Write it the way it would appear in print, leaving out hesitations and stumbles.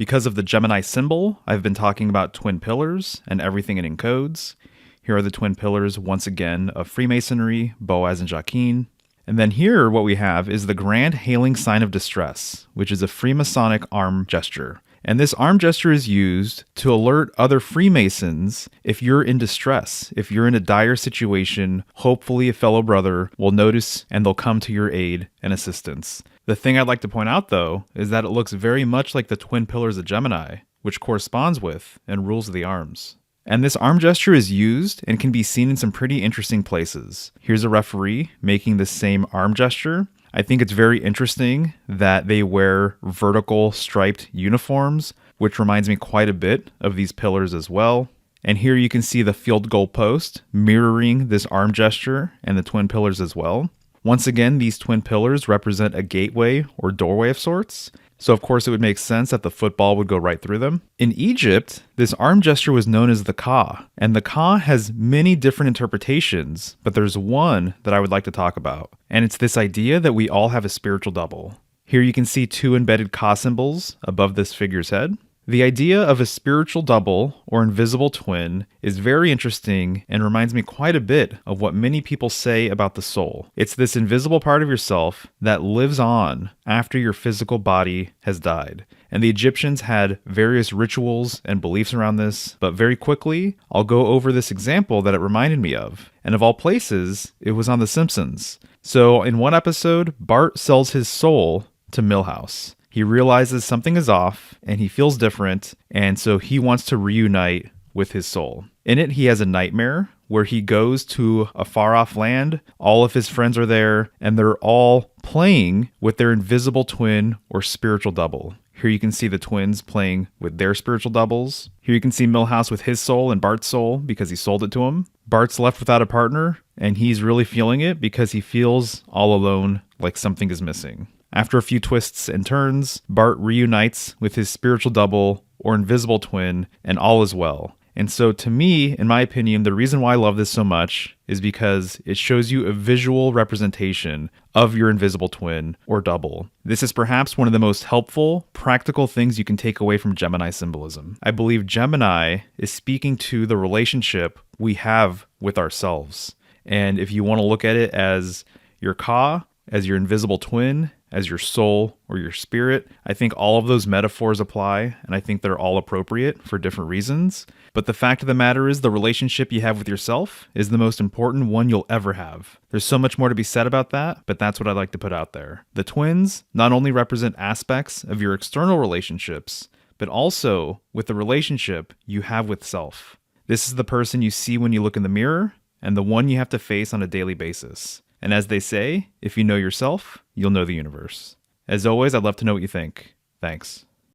Because of the Gemini symbol, I've been talking about twin pillars and everything it encodes. Here are the twin pillars, once again, of Freemasonry, Boaz and Jachin. And then here, what we have is the Grand Hailing Sign of Distress, which is a Freemasonic arm gesture. And this arm gesture is used to alert other Freemasons if you're in distress, if you're in a dire situation. Hopefully a fellow brother will notice and they'll come to your aid and assistance. The thing I'd like to point out, though, is that it looks very much like the twin pillars of Gemini, which corresponds with and rules the arms. And this arm gesture is used and can be seen in some pretty interesting places. Here's a referee making the same arm gesture. I think it's very interesting that they wear vertical striped uniforms, which reminds me quite a bit of these pillars as well. And here you can see the field goal post mirroring this arm gesture and the twin pillars as well. Once again, these twin pillars represent a gateway or doorway of sorts. So of course it would make sense that the football would go right through them. In Egypt, this arm gesture was known as the Ka, and the Ka has many different interpretations, but there's one that I would like to talk about, and it's this idea that we all have a spiritual double. Here you can see two embedded Ka symbols above this figure's head. The idea of a spiritual double or invisible twin is very interesting and reminds me quite a bit of what many people say about the soul. It's this invisible part of yourself that lives on after your physical body has died. And the Egyptians had various rituals and beliefs around this, but very quickly, I'll go over this example that it reminded me of. And of all places, it was on The Simpsons. So in one episode, Bart sells his soul to Milhouse. He realizes something is off and he feels different, and so he wants to reunite with his soul. In it, he has a nightmare where he goes to a far-off land. All of his friends are there, and they're all playing with their invisible twin or spiritual double. Here you can see the twins playing with their spiritual doubles. Here you can see Milhouse with his soul and Bart's soul because he sold it to him. Bart's left without a partner, and he's really feeling it because he feels all alone, like something is missing. After a few twists and turns, Bart reunites with his spiritual double or invisible twin, and all is well. And so to me, in my opinion, the reason why I love this so much is because it shows you a visual representation of your invisible twin or double. This is perhaps one of the most helpful, practical things you can take away from Gemini symbolism. I believe Gemini is speaking to the relationship we have with ourselves. And if you want to look at it as your Ka, as your invisible twin, as your soul or your spirit, I think all of those metaphors apply, and I think they're all appropriate for different reasons. But the fact of the matter is the relationship you have with yourself is the most important one you'll ever have. There's so much more to be said about that, but that's what I'd like to put out there. The twins not only represent aspects of your external relationships, but also with the relationship you have with self. This is the person you see when you look in the mirror, and the one you have to face on a daily basis. And as they say, if you know yourself, you'll know the universe. As always, I'd love to know what you think. Thanks.